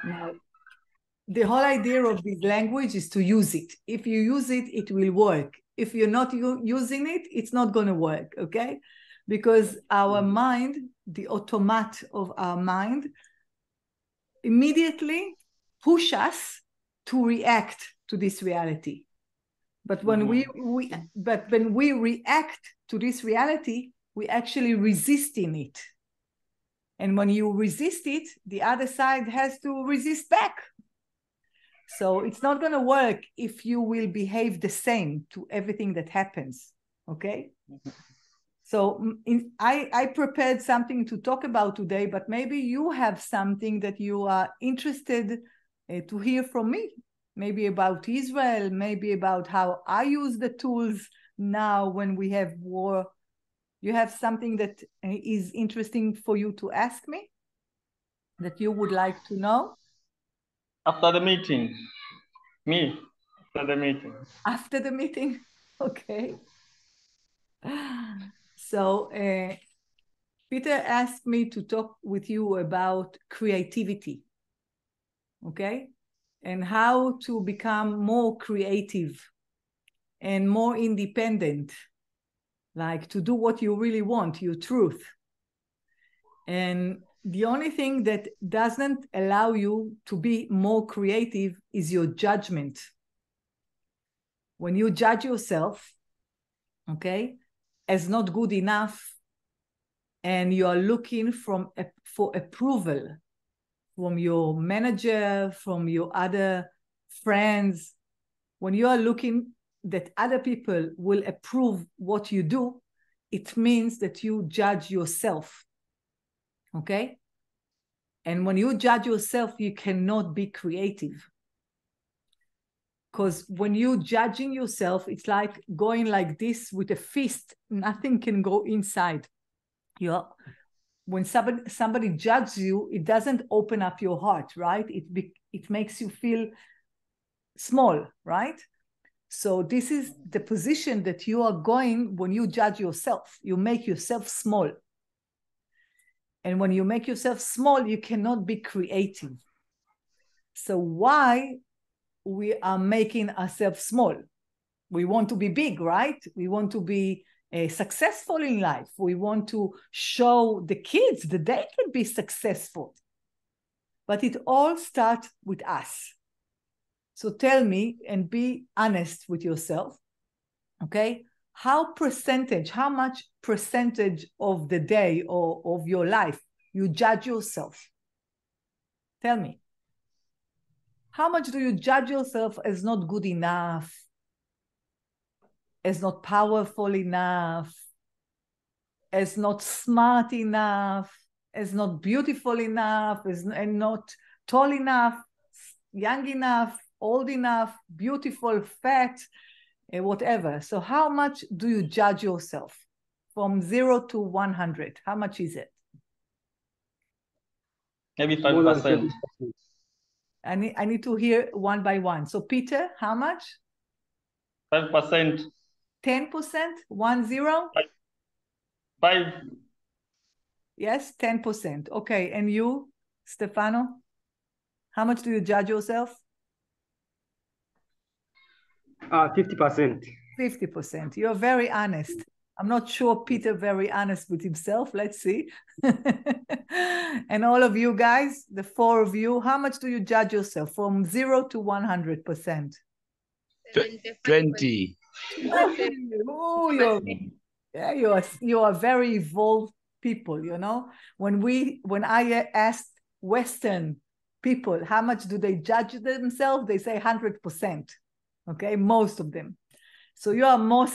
Now, the whole idea of this language is to use it. If you use it, it will work. If you're not using it, it's not going to work, okay? Because our mind, the automate of our mind, immediately push us to react to this reality. But when we react to this reality, we actually resisting it. And when you resist it, the other side has to resist back. So it's not going to work if you will behave the same to everything that happens, okay? So I prepared something to talk about today, but maybe you have something that you are interested to hear from me. Maybe about Israel, maybe about how I use the tools now when we have war. You have something that is interesting for you to ask me, that you would like to know? After the meeting. After the meeting. After the meeting? Okay. So Peter asked me to talk with you about creativity, okay? And how to become more creative and more independent, like to do what you really want, your truth. And the only thing that doesn't allow you to be more creative is your judgment. When you judge yourself, okay, as not good enough, and you are looking for approval from your manager, from your other friends, when you are looking that other people will approve what you do, it means that you judge yourself, okay? And when you judge yourself, you cannot be creative. Because when you're judging yourself, it's like going like this with a fist. Nothing can go inside. When somebody judges you, it doesn't open up your heart, right? It makes you feel small, right? So this is the position that you are going when you judge yourself. You make yourself small. And when you make yourself small, you cannot be creative. So why we are making ourselves small? We want to be big, right? We want to be successful in life. We want to show the kids that they can be successful. But it all starts with us. So tell me and be honest with yourself, okay? How much percentage of the day or of your life you judge yourself? Tell me. How much do you judge yourself as not good enough, as not powerful enough, as not smart enough, as not beautiful enough, and not tall enough, young enough, old enough, beautiful, fat, whatever? So how much do you judge yourself from 0 to 100? How much is it? Maybe 5%. I need to hear one by one. So Peter, how much? 5%. 10%? 10? 5. Yes, 10%. Okay, and you, Stefano? How much do you judge yourself? 50%. 50%. You're very honest. I'm not sure Peter very honest with himself. Let's see. And all of you guys, the 4 of you, how much do you judge yourself from 0 to 100%? 20. Oh, you are very evolved people, you know. When I asked Western people how much do they judge themselves, they say 100%. Okay, most of them. So you are more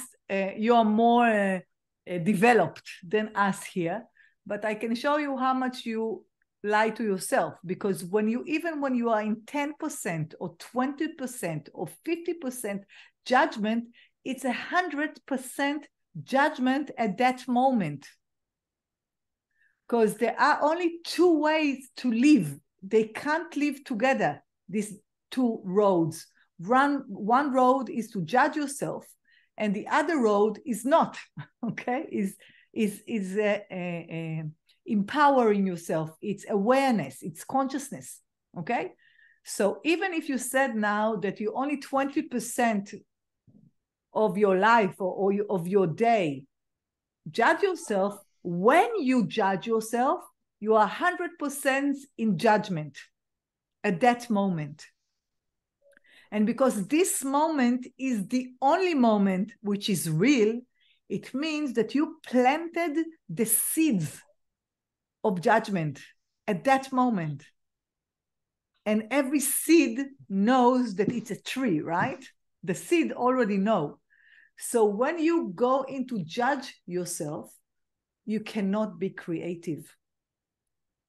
developed than us here, but I can show you how much you lie to yourself, because when you are in 10% or 20% or 50% judgment, it's 100% judgment at that moment. Because there are only 2 ways to live. They can't live together, these 2 roads. One road is to judge yourself, and the other road is not, okay? Is empowering yourself, it's awareness, it's consciousness, okay? So even if you said now that you only 20% of your life or of your day judge yourself, when you judge yourself, you are 100% in judgment at that moment. And because this moment is the only moment which is real, it means that you planted the seeds of judgment at that moment. And every seed knows that it's a tree, right? The seed already know. So when you go into judge yourself, you cannot be creative.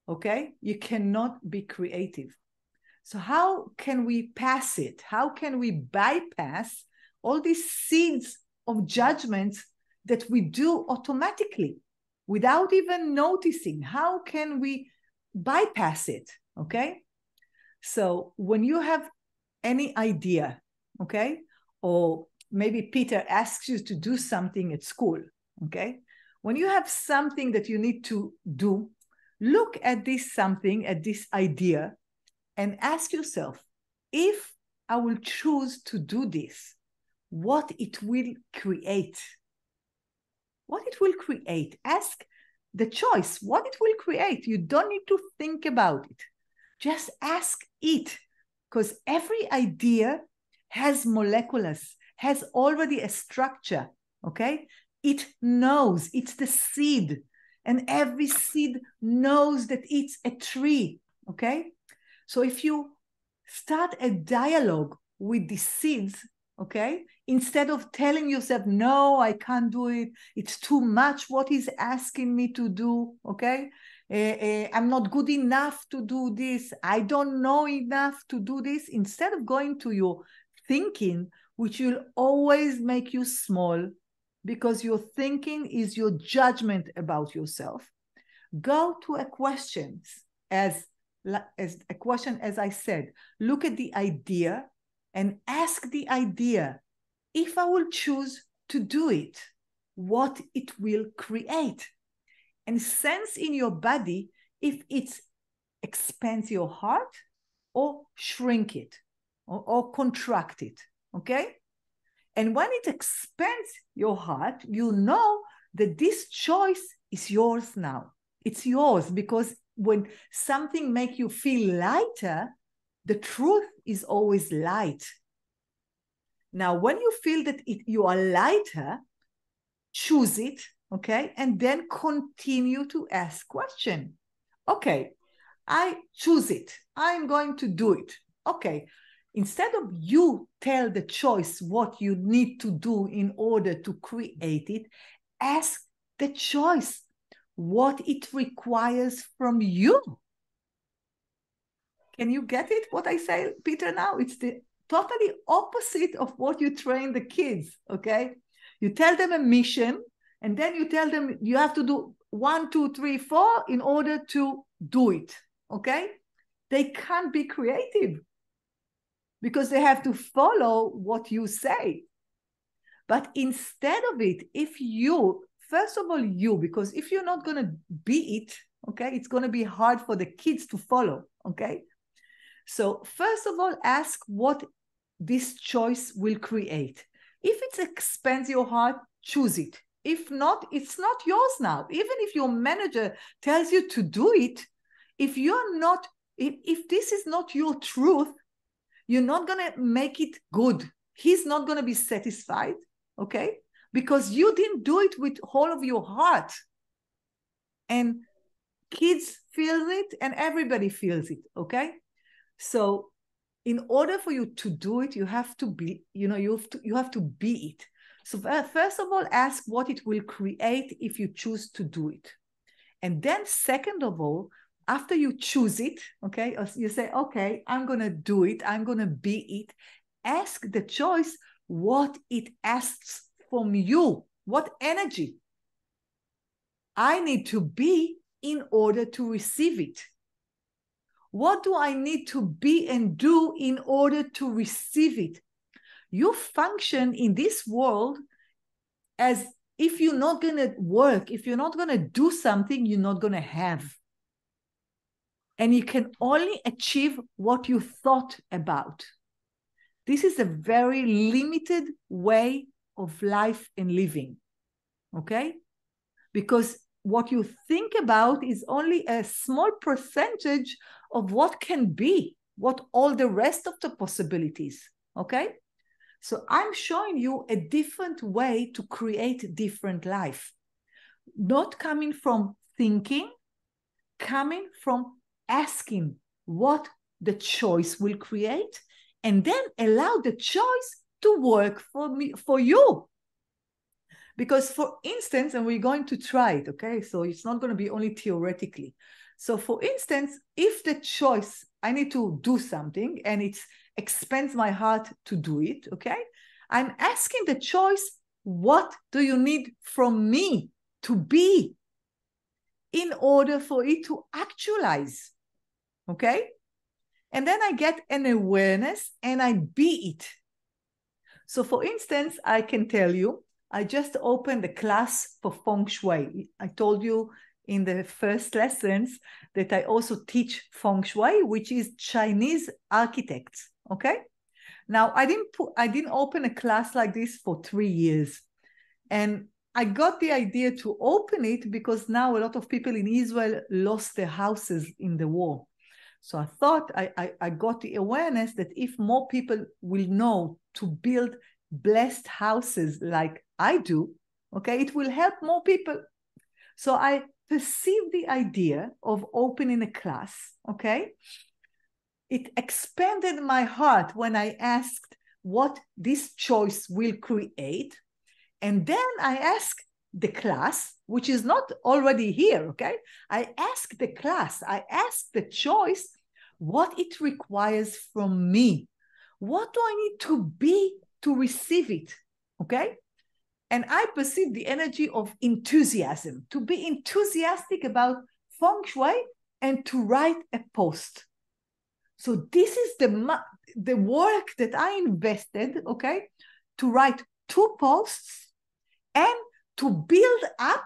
Okay? You cannot be creative. So how can we pass it? How can we bypass all these seeds of judgment that we do automatically without even noticing? How can we bypass it? Okay? So when you have any idea, okay, or maybe Peter asks you to do something at school, okay? When you have something that you need to do, look at this something, at this idea, and ask yourself, if I will choose to do this, what it will create? What it will create? Ask the choice, what it will create. You don't need to think about it. Just ask it, because every idea has molecules, has already a structure, okay? It knows, it's the seed, and every seed knows that it's a tree, okay? So if you start a dialogue with the seeds, okay, instead of telling yourself, no, I can't do it, it's too much what he's asking me to do, okay? I'm not good enough to do this, I don't know enough to do this. Instead of going to your thinking, which will always make you small, because your thinking is your judgment about yourself, go to a question, as a question, as I said, look at the idea and ask the idea, if I will choose to do it, what it will create. And sense in your body if it expands your heart or shrink it or contract it, okay? And when it expands your heart, you know that this choice is yours now. It's yours, because when something makes you feel lighter, the truth is always light. Now, when you feel that you are lighter, choose it, okay? And then continue to ask questions. Okay, I choose it. I'm going to do it. Okay, instead of you tell the choice what you need to do in order to create it, ask the choice what it requires from you. Can you get it, what I say, Peter, now? It's the totally opposite of what you train the kids, okay? You tell them a mission, and then you tell them you have to do 1, 2, 3, 4 in order to do it, okay? They can't be creative because they have to follow what you say. But instead of it, if you, first of all, because if you're not going to be it, okay, it's going to be hard for the kids to follow, okay? So first of all, ask what this choice will create. If it expands your heart, choose it. If not, it's not yours now. Even if your manager tells you to do it, if you're not, if this is not your truth, you're not going to make it good. He's not going to be satisfied, okay? Because you didn't do it with all of your heart. And kids feel it and everybody feels it, okay? So in order for you to do it, you have to be, you have to be it. So first of all, ask what it will create if you choose to do it. And then second of all, after you choose it, okay, you say, okay, I'm going to do it, I'm going to be it. Ask the choice what it asks from you, what energy I need to be in order to receive it. What do I need to be and do in order to receive it? You function in this world as if you're not going to work, if you're not going to do something, you're not going to have. And you can only achieve what you thought about. This is a very limited way of life and living, okay? Because what you think about is only a small percentage of what can be, what all the rest of the possibilities, okay? So I'm showing you a different way to create different life. Not coming from thinking, coming from asking what the choice will create, and then allow the choice to work for you. Because for instance, and we're going to try it, okay? So it's not going to be only theoretically. So for instance, if the choice, I need to do something and it expands my heart to do it, okay? I'm asking the choice, what do you need from me to be in order for it to actualize, okay? And then I get an awareness and I be it. So for instance, I can tell you, I just opened a class for Feng Shui. I told you in the first lessons that I also teach Feng Shui, which is Chinese architects, okay? Now, I didn't open a class like this for 3 years. And I got the idea to open it because now a lot of people in Israel lost their houses in the war. So I thought I got the awareness that if more people will know to build blessed houses like I do, okay, it will help more people. So I perceived the idea of opening a class, okay? It expanded my heart when I asked what this choice will create. And then I asked the class, which is not already here, okay? I asked the class, I asked the choice, what it requires from me. What do I need to be to receive it, okay? And I perceive the energy of enthusiasm, to be enthusiastic about Feng Shui and to write a post. So this is the work that I invested, okay, to write 2 posts and to build up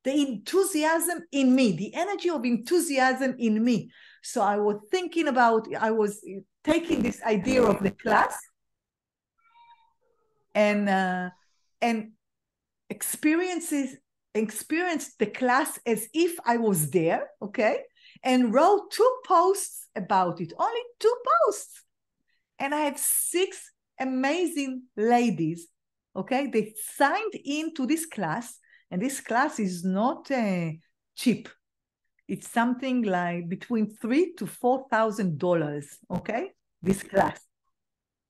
the enthusiasm in me, the energy of enthusiasm in me. So I was thinking about, I was taking this idea of the class and experienced the class as if I was there, okay, and wrote 2 posts about it, only 2 posts. And I had 6 amazing ladies, okay, they signed into this class, and this class is not cheap. It's something like between $3,000 to $4,000, okay, this class.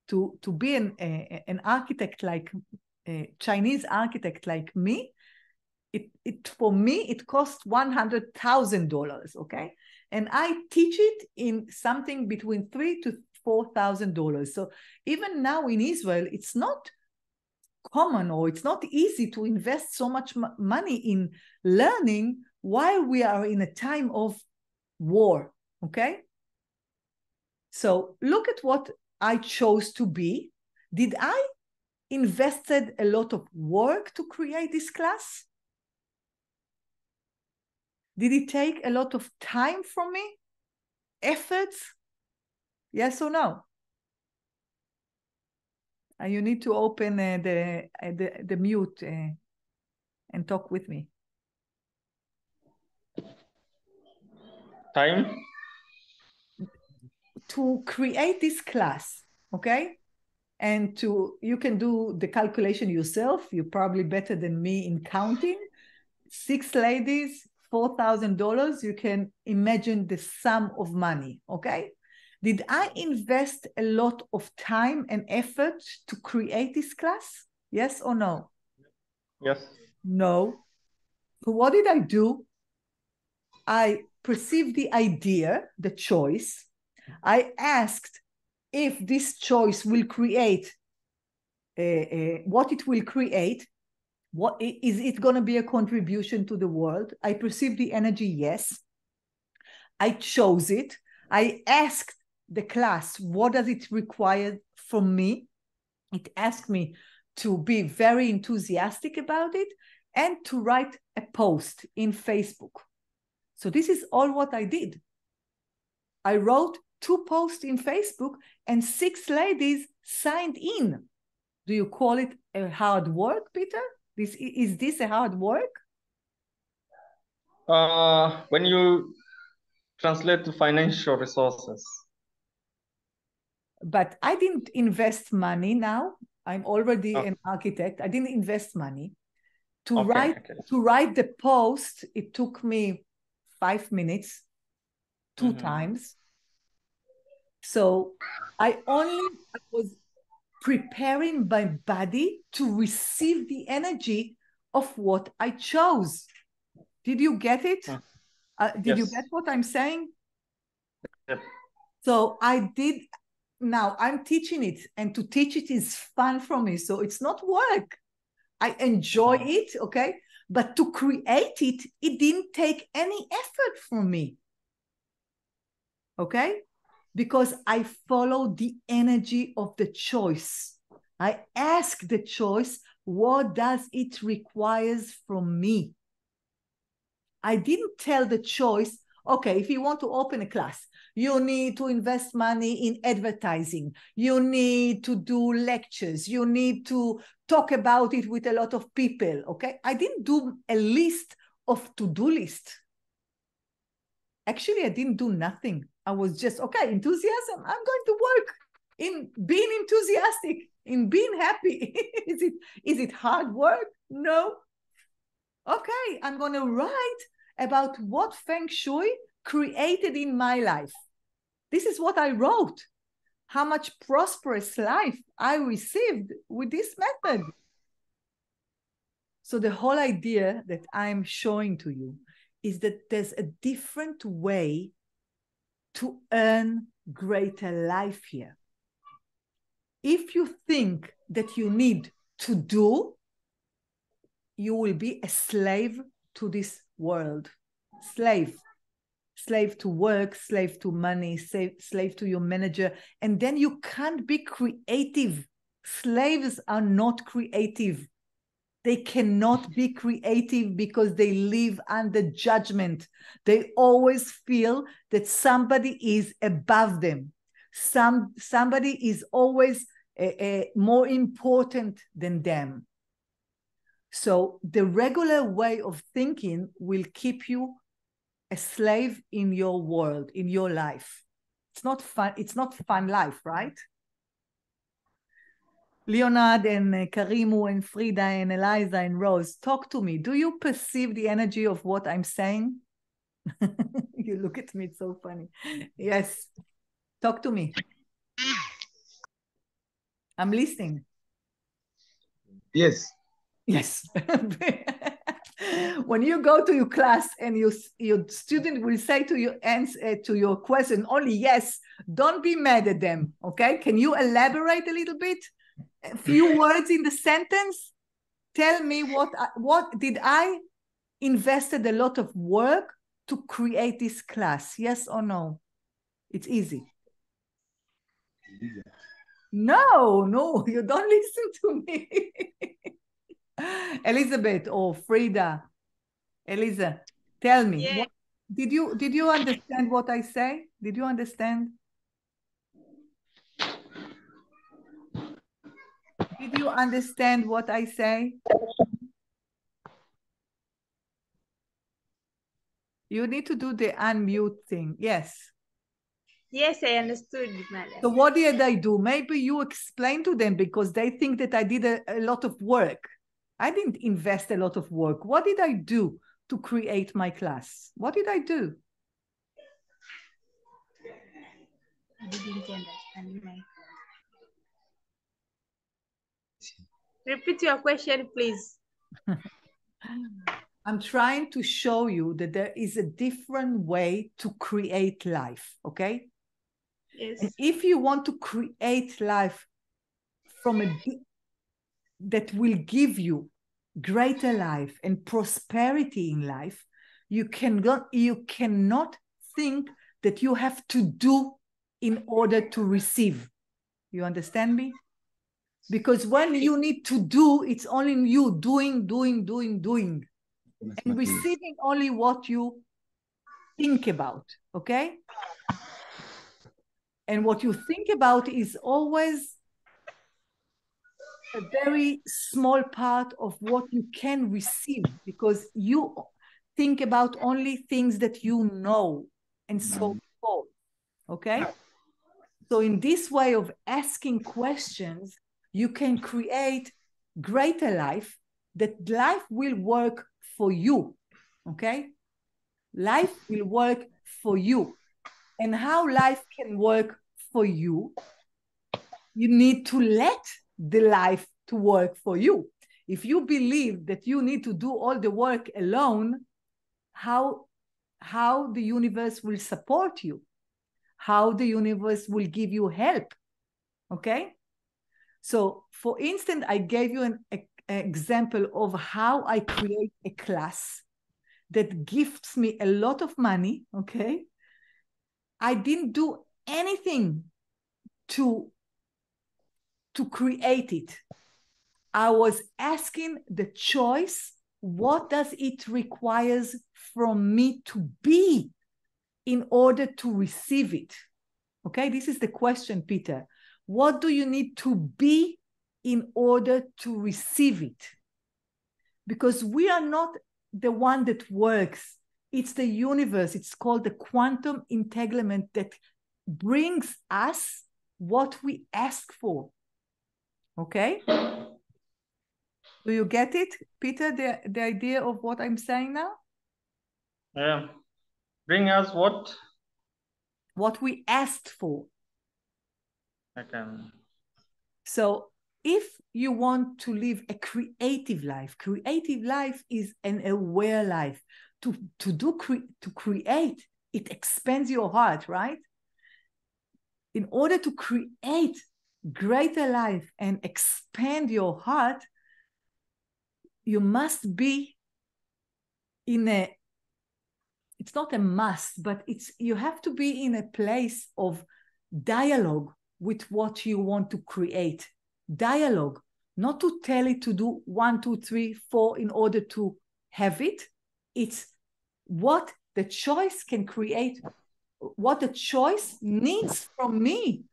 To be an architect like a Chinese architect like me, for me, it costs $100,000, okay? And I teach it in something between $3,000 to $4,000. So even now in Israel, it's not common or it's not easy to invest so much money in learning while we are in a time of war, okay? So look at what I chose to be. Did I invested a lot of work to create this class? Did it take a lot of time from me? Efforts? Yes or no? You need to open the mute and talk with me. Time? To create this class, okay? And you can do the calculation yourself. You're probably better than me in counting. 6 ladies, $4,000. You can imagine the sum of money, okay? Did I invest a lot of time and effort to create this class? Yes or no? Yes. No. So what did I do? I perceived the idea, the choice. I asked if this choice will create, what it will create. What is it going to be a contribution to the world? I perceived the energy, yes. I chose it. I asked the class, what does it require from me? It asked me to be very enthusiastic about it. and to write a post in Facebook. So this is all what I did. I wrote 2 posts in Facebook and 6 ladies signed in. Do you call it a hard work, Peter? Is this a hard work? When you translate to financial resources. But I didn't invest money now. I'm already an architect. I didn't invest money. To write the post, it took me 5 minutes, 2 times. So I was preparing my body to receive the energy of what I chose. Did you get it? Did you get what I'm saying? Yep. So I did. Now I'm teaching it, and to teach it is fun for me. So it's not work. I enjoy it, okay? But to create it, it didn't take any effort from me, okay? Because I followed the energy of the choice. I asked the choice, what does it requires from me? I didn't tell the choice, okay, if you want to open a class, you need to invest money in advertising. You need to do lectures. You need to talk about it with a lot of people, okay? I didn't do a list of to-do list. Actually, I didn't do nothing. I was just, okay, enthusiasm. I'm going to work in being enthusiastic, in being happy. Is it hard work? No. Okay, I'm going to write about what Feng Shui created in my life. This is what I wrote. How much prosperous life I received with this method. So the whole idea that I'm showing to you is that there's a different way to earn greater life here. If you think that you need to do, you will be a slave to this world. Slave to work, slave to money, slave to your manager, and then you can't be creative. Slaves are not creative. They cannot be creative because they live under judgment. They always feel that somebody is above them. Somebody is always more important than them. So the regular way of thinking will keep you a slave in your world, in your life. It's not fun. It's not fun life, right? Leonard and Karimu and Frida and Eliza and Rose, talk to me. Do you perceive the energy of what I'm saying? You look at me, it's so funny. Yes, talk to me. I'm listening. Yes. Yes. When you go to your class and your student will say to you, answer to your question only yes, don't be mad at them, okay? Can you elaborate a little bit? A few words in the sentence? Tell me what did I invested a lot of work to create this class? Yes or no? It's easy. No, you don't listen to me. Elizabeth or Frida, Eliza, tell me. Yeah. Did you understand what I say? Did you understand? Did you understand what I say? You need to do the unmute thing. Yes. Yes, I understood, madam. So what did I do? Maybe you explain to them because they think that I did a lot of work. I didn't invest a lot of work. What did I do to create my class? What did I do? I didn't understand my. Repeat your question, please. I'm trying to show you that there is a different way to create life, okay? Yes. And if you want to create life that will give you greater life and prosperity in life, you cannot think that you have to do in order to receive. You understand me? Because when you need to do, it's only you doing, and receiving only what you think about, okay? And what you think about is always a very small part of what you can receive, because you think about only things that you know and so forth, okay? So in this way of asking questions, you can create greater life, that life will work for you, okay? Life will work for you. And how life can work for you, you need to let the life to work for you. If you believe that you need to do all the work alone, how the universe will support you, how the universe will give you help, okay? So for instance, I gave you an example of how I create a class that gifts me a lot of money, okay? I didn't do anything to create it. I was asking the choice, what does it requires from me to be in order to receive it? Okay, this is the question, Peter. What do you need to be in order to receive it? Because we are not the one that works. It's the universe. It's called the quantum entanglement that brings us what we ask for. Okay? Do you get it, Peter, the idea of what I'm saying now? Yeah. Bring us what? What we asked for. I can. So if you want to live a creative life is an aware life. To create, it expands your heart, right? In order to create greater life and expand your heart, you must be in a, it's not a must, but you have to be in a place of dialogue with what you want to create. Dialogue, not to tell it to do 1, 2, 3, 4 in order to have it. It's what the choice can create, what the choice needs from me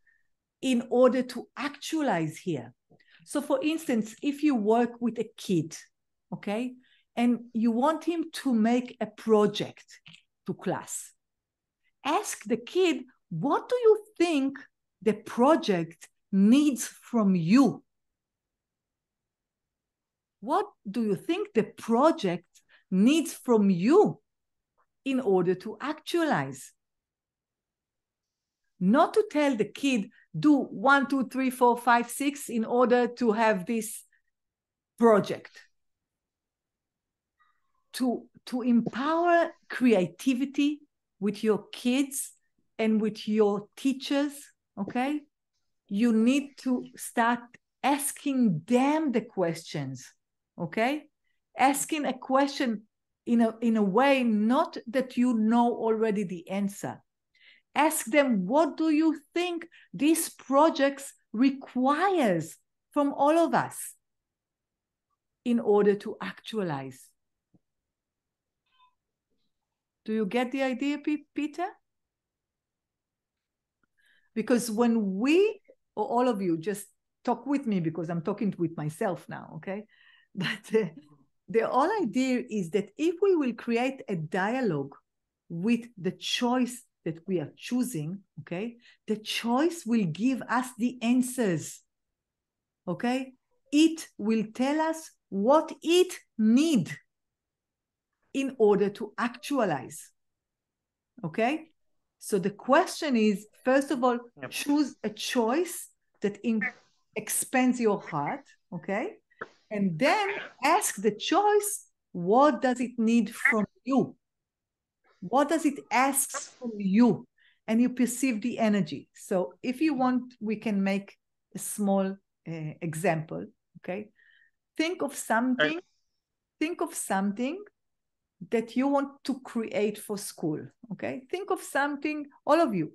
in order to actualize here. So for instance, if you work with a kid, okay, and you want him to make a project to class, ask the kid, what do you think the project needs from you? What do you think the project needs from you in order to actualize? Not to tell the kid, do 1, 2, 3, 4, 5, 6 in order to have this project. To empower creativity with your kids and with your teachers, okay? You need to start asking them the questions, okay? Asking a question in a way, not that you know already the answer. Ask them, what do you think this project requires from all of us in order to actualize? Do you get the idea, Peter? Because when we, or all of you, just talk with me because I'm talking with myself now, okay? But the whole idea is that if we will create a dialogue with the choice that we are choosing, okay, the choice will give us the answers, okay? It will tell us what it needs in order to actualize, okay? So the question is, first of all, choose a choice that expands your heart, okay? And then ask the choice, what does it need from you? What does it ask from you? And you perceive the energy. So if you want, we can make a small example, okay? Think of something that you want to create for school, okay? Think of something, all of you,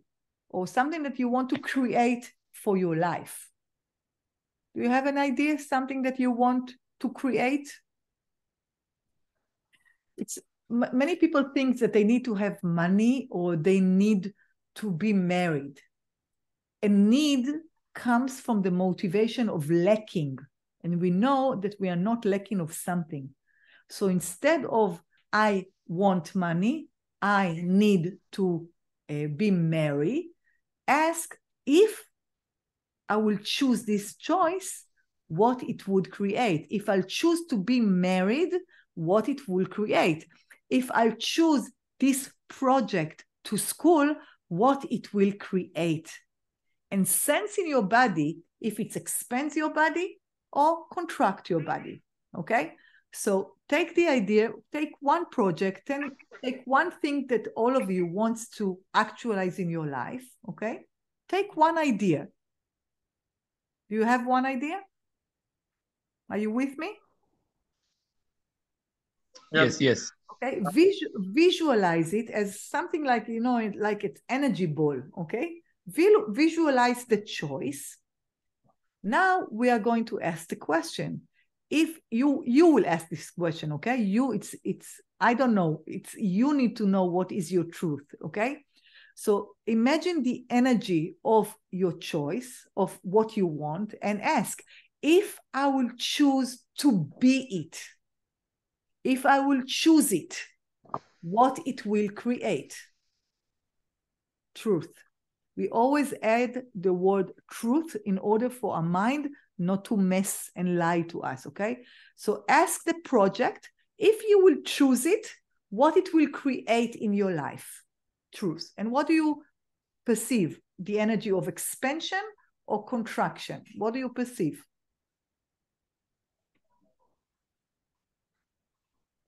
or something that you want to create for your life. Do you have an idea, something that you want to create? Many people think that they need to have money or they need to be married. A need comes from the motivation of lacking. And we know that we are not lacking of something. So instead of I want money, I need to be married, ask if I will choose this choice, what it would create. If I'll choose to be married, what it will create. If I choose this project to school, what it will create. And sense in your body if it expands your body or contract your body, okay? So take the idea, take one project, and take one thing that all of you wants to actualize in your life, okay? Take one idea. Do you have one idea? Are you with me? Yes, yes. Okay, visualize it as something like, you know, like it's energy ball, okay? Visualize the choice. Now we are going to ask the question. If you will ask this question, okay? It's I don't know. It's you need to know what is your truth, okay? So imagine the energy of your choice, of what you want, and ask, if I will choose to be it, if I will choose it, what it will create? Truth. We always add the word truth in order for our mind not to mess and lie to us, okay? So ask the project, if you will choose it, what it will create in your life. Truth. And what do you perceive? The energy of expansion or contraction? What do you perceive?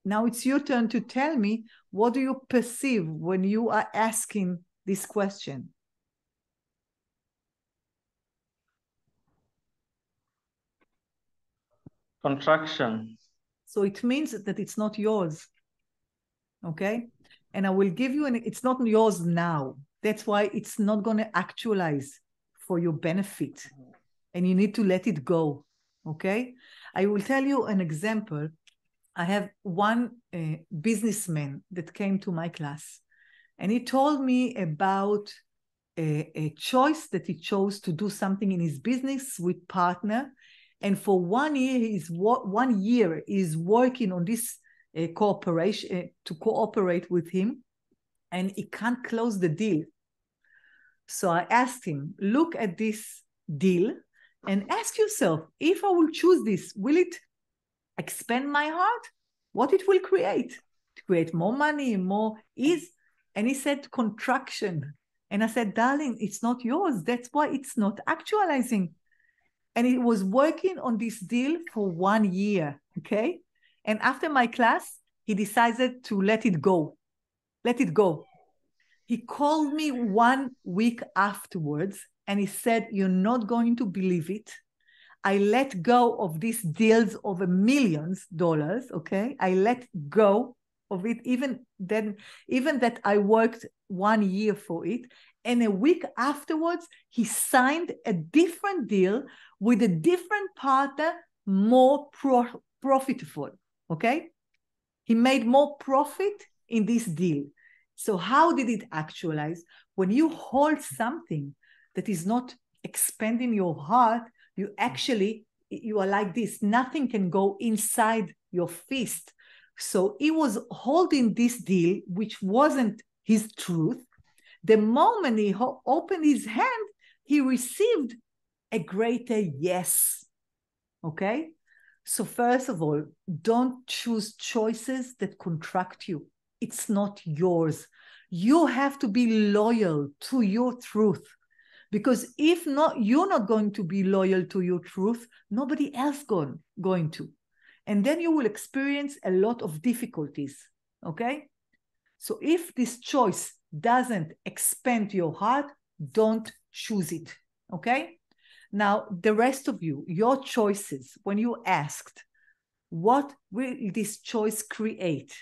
Now it's your turn to tell me, what do you perceive when you are asking this question? Contraction. So it means that it's not yours, okay? And I will give you it's not yours now. That's why it's not going to actualize for your benefit. And you need to let it go, okay? I will tell you an example. I have one businessman that came to my class, and he told me about a choice that he chose to do something in his business with partner. And for 1 year, he's working on this cooperation to cooperate with him, and he can't close the deal. So I asked him, look at this deal and ask yourself, if I will choose this, will it expand my heart? What it will create? To create more money, more ease? And he said, contraction. And I said, darling, it's not yours. That's why it's not actualizing. And he was working on this deal for 1 year, okay? And after my class, he decided to let it go. Let it go. He called me 1 week afterwards, and he said, you're not going to believe it. I let go of these deals over millions of dollars, okay? I let go of it, even that I worked 1 year for it. And a week afterwards, he signed a different deal with a different partner, more profitable, okay? He made more profit in this deal. So how did it actualize? When you hold something that is not expanding your heart, you are like this. Nothing can go inside your fist. So he was holding this deal, which wasn't his truth. The moment he opened his hand, he received a greater yes. Okay? So first of all, don't choose choices that contract you. It's not yours. You have to be loyal to your truth. Because if not, you're not going to be loyal to your truth, nobody else going to. And then you will experience a lot of difficulties, okay? So if this choice doesn't expand your heart, don't choose it, okay? Now, the rest of you, your choices, when you asked, what will this choice create?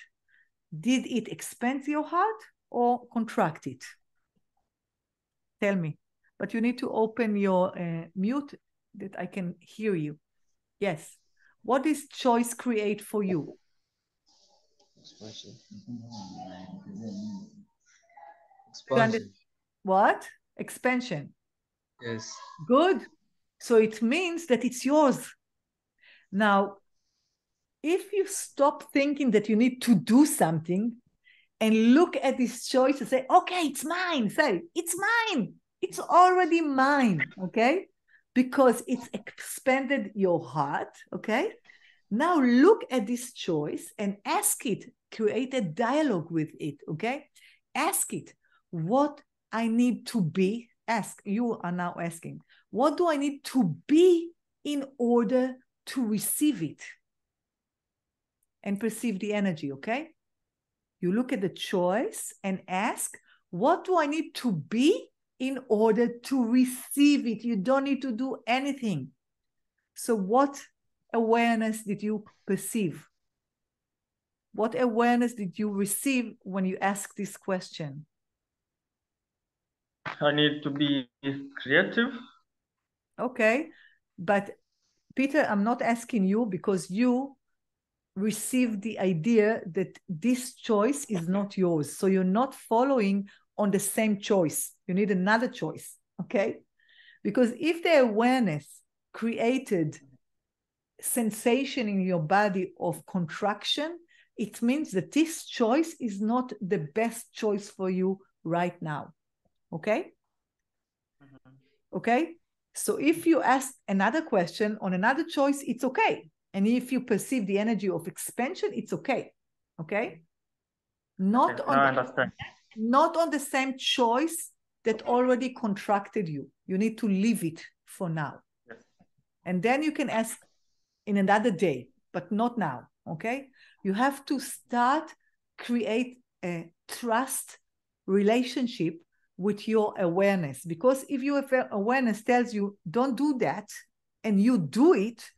Did it expand your heart or contract it? Tell me. But you need to open your mute that I can hear you. Yes. What does choice create for you? Expansion. What? Expansion. Yes. Good. So it means that it's yours. Now, if you stop thinking that you need to do something and look at this choice and say, okay, it's mine. Say, it's mine. It's already mine. Okay? Because it's expanded your heart. Okay? Now look at this choice and ask it, create a dialogue with it. Okay? Ask it, what I need to be. Ask, you are now asking, what do I need to be in order to receive it and perceive the energy, okay? You look at the choice and ask, what do I need to be in order to receive it? You don't need to do anything. So what awareness did you perceive? What awareness did you receive when you ask this question? I need to be creative. Okay, but Peter, I'm not asking you because you received the idea that this choice is not yours. So you're not following on the same choice. You need another choice, okay? Because if the awareness created sensation in your body of contraction, it means that this choice is not the best choice for you right now, okay? Okay? So if you ask another question on another choice, it's okay. And if you perceive the energy of expansion, it's okay. Okay? Not Okay, now I understand. not on the same choice that already contracted you. You need to leave it for now. Yes. And then you can ask in another day, but not now. Okay? You have to start create a trust relationship with your awareness, because if your awareness tells you don't do that and you do it,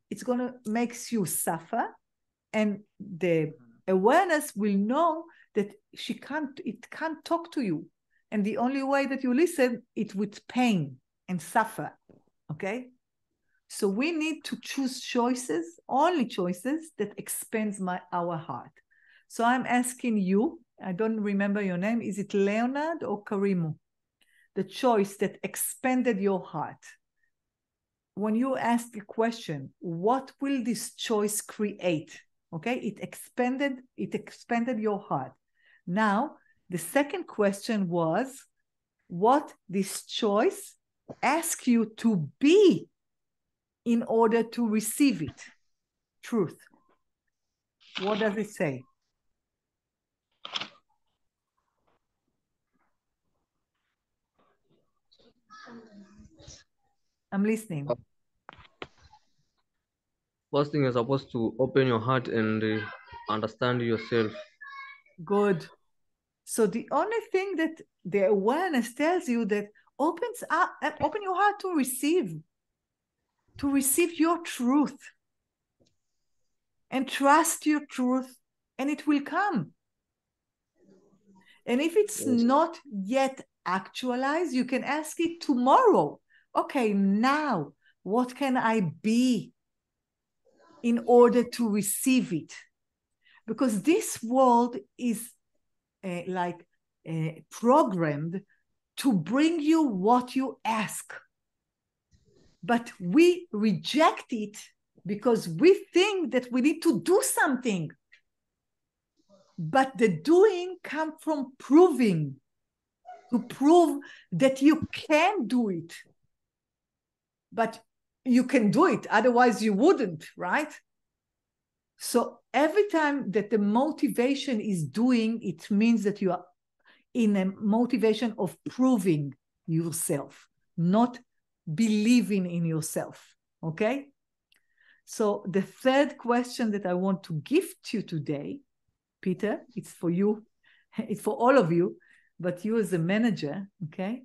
it's going to make you suffer, and the awareness will know that it can't talk to you, and the only way that you listen it with pain and suffer. Okay, so we need to choose choices, only choices that expands our heart. So I'm asking you, I don't remember your name. Is it Leonard or Karimu? The choice that expanded your heart. When you ask a question, what will this choice create? Okay, it expanded your heart. Now, the second question was, what this choice asks you to be in order to receive it? Truth. What does it say? I'm listening. First thing, you're supposed to open your heart and understand yourself. Good. So the only thing that the awareness tells you that open your heart to receive your truth and trust your truth, and it will come. And if it's not yet actualized, you can ask it tomorrow. Okay, now what can I be in order to receive it? Because this world is programmed to bring you what you ask. But we reject it because we think that we need to do something. But the doing comes from proving, to prove that you can do it. But you can do it, otherwise you wouldn't, right? So every time that the motivation is doing, it means that you are in a motivation of proving yourself, not believing in yourself, okay? So the third question that I want to gift you today, Peter, it's for you, it's for all of you, but you as a manager, okay?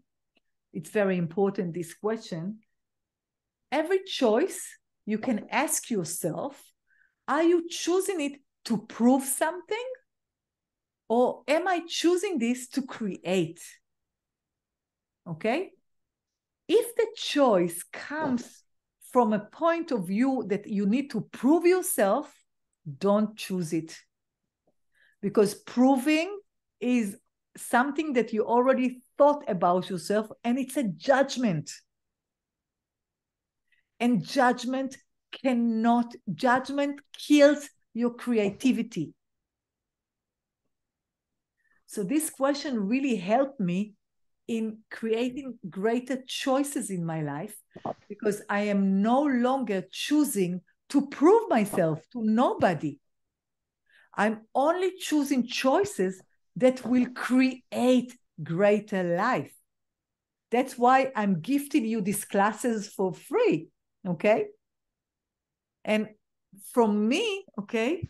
It's very important, this question. Every choice you can ask yourself, are you choosing it to prove something? Or am I choosing this to create? Okay? If the choice comes from a point of view that you need to prove yourself, don't choose it. Because proving is something that you already thought about yourself, and it's a judgment. And judgment kills your creativity. So this question really helped me in creating greater choices in my life, because I am no longer choosing to prove myself to nobody. I'm only choosing choices that will create greater life. That's why I'm gifting you these classes for free, okay? And from me, okay,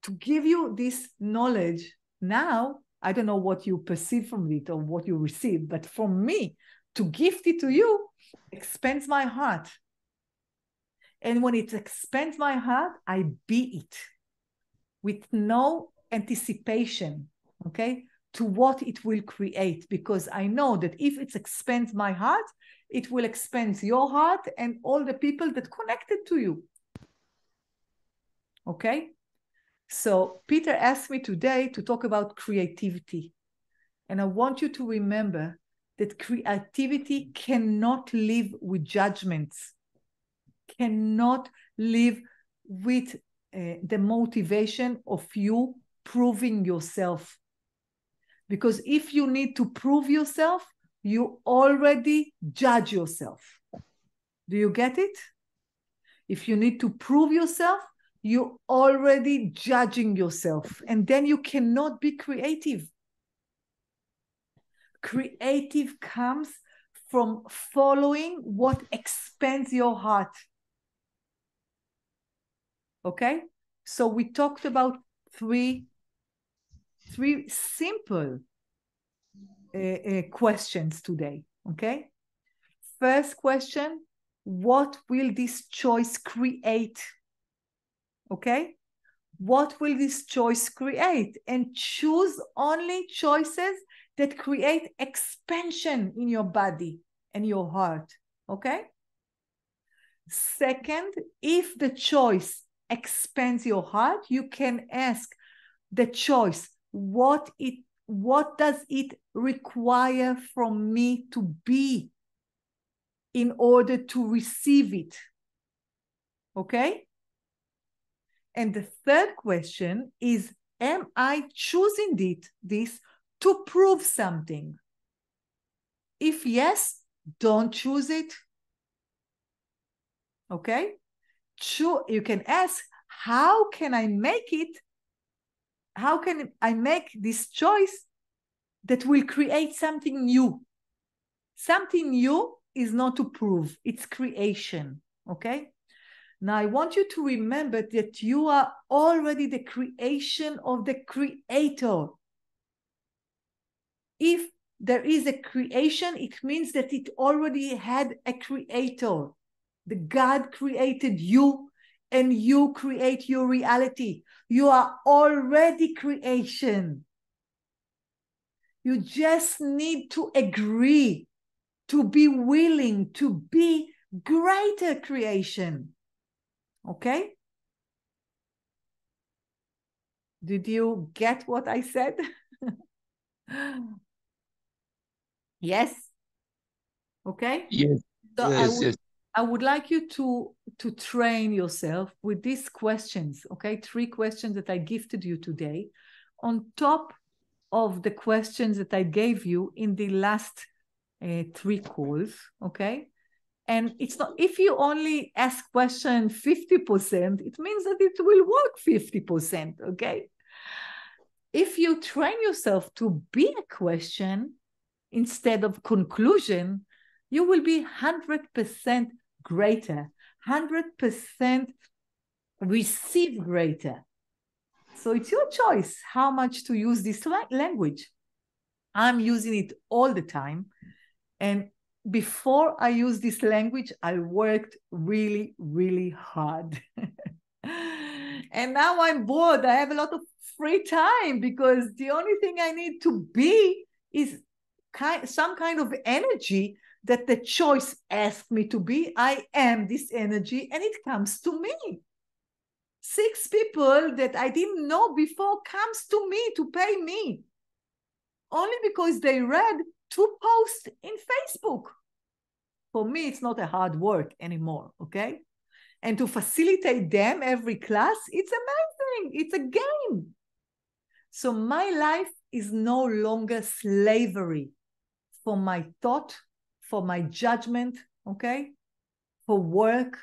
to give you this knowledge now, I don't know what you perceive from it or what you receive, but from me, to gift it to you expands my heart. And when it expands my heart, I be it with no anticipation, okay, to what it will create, because I know that if it expands my heart, it will expand your heart and all the people that connected to you. Okay? So Peter asked me today to talk about creativity. And I want you to remember that creativity cannot live with judgments, cannot live with the motivation of you proving yourself. Because if you need to prove yourself, you already judge yourself. Do you get it? If you need to prove yourself, you're already judging yourself, and then you cannot be creative. Creative comes from following what expands your heart. Okay? So we talked about three simple questions today. Okay? First question, what will this choice create? Okay? What will this choice create? And choose only choices that create expansion in your body and your heart. Okay? Second, if the choice expands your heart, you can ask the choice, what does it require from me to be in order to receive it? Okay? And the third question is, am I choosing this to prove something? If yes, don't choose it. Okay? You can ask, how can I make it? How can I make this choice that will create something new? Something new is not to prove, it's creation. Okay? Now, I want you to remember that you are already the creation of the Creator. If there is a creation, it means that it already had a creator. The God created you, and you create your reality. You are already creation. You just need to agree, to be willing to be greater creation. Okay? Did you get what I said? Yes? Okay? Yes. So Yes. I would like you to train yourself with these questions, okay? 3 questions that I gifted you today, on top of the questions that I gave you in the last 3 calls, okay? And it's not, if you only ask question 50%, it means that it will work 50%, okay? If you train yourself to be a question instead of conclusion, you will be 100% greater, 100% receive greater. So it's your choice how much to use this language. I'm using it all the time. And before I use this language, I worked really, really hard. And now I'm bored. I have a lot of free time because the only thing I need to be is some kind of energy that the choice asked me to be. I am this energy, and it comes to me. 6 people that I didn't know before comes to me to pay me, only because they read 2 posts in Facebook. For me, it's not a hard work anymore, okay? And to facilitate them every class, it's amazing. It's a game. So my life is no longer slavery for my thought, for my judgment, okay? For work.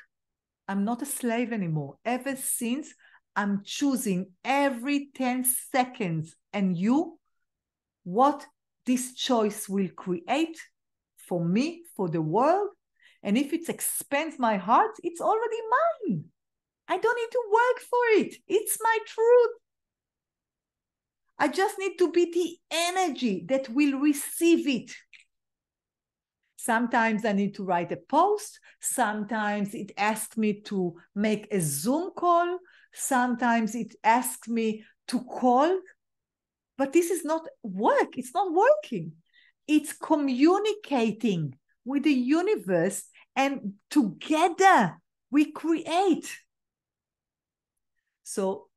I'm not a slave anymore. Ever since I'm choosing every 10 seconds and you, what this choice will create for me, for the world. And if it expands my heart, it's already mine. I don't need to work for it. It's my truth. I just need to be the energy that will receive it. Sometimes I need to write a post. Sometimes it asks me to make a Zoom call. Sometimes it asks me to call. But this is not work. It's not working. It's communicating with the universe, and together we create. So,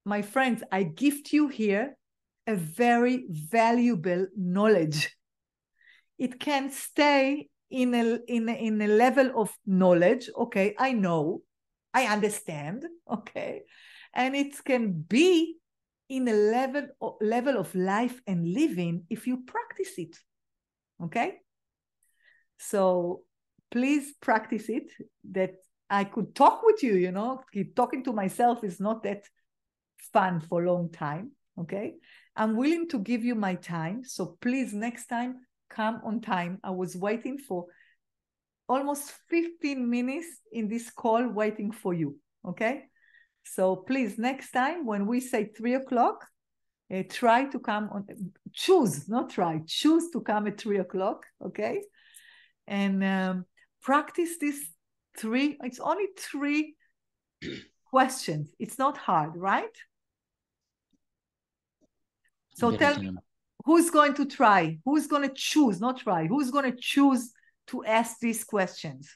my friends, I gift you here a very valuable knowledge. It can stay in a level of knowledge. Okay, I know, I understand. Okay, and it can be in a level of life and living if you practice it. Okay, so please practice it. That I could talk with you. You know, keep talking to myself is not that fun for a long time. Okay, I'm willing to give you my time. So please, next time, come on time. I was waiting for almost 15 minutes in this call waiting for you, okay? So please, next time when we say 3 o'clock, try to come on, choose to come at 3 o'clock, okay? And practice this 3, it's only 3 questions. It's not hard, right? So tell me, who's going to try? Who's going to choose, not try, who's going to choose to ask these questions?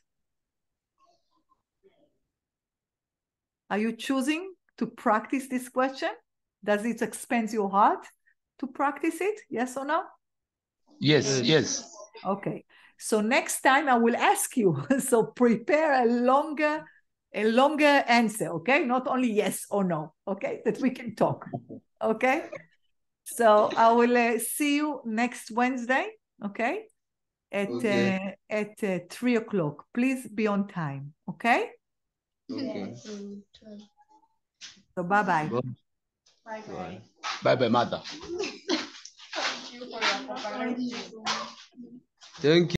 Are you choosing to practice this question? Does it expand your heart to practice it? Yes or no? Yes, yes. Okay. So next time I will ask you. So prepare a longer answer, okay? Not only yes or no, okay? That we can talk, okay? So I will see you next Wednesday, okay? At 3 o'clock. Please be on time, okay? Okay. So bye-bye. Bye. Bye-bye, mother. Thank you.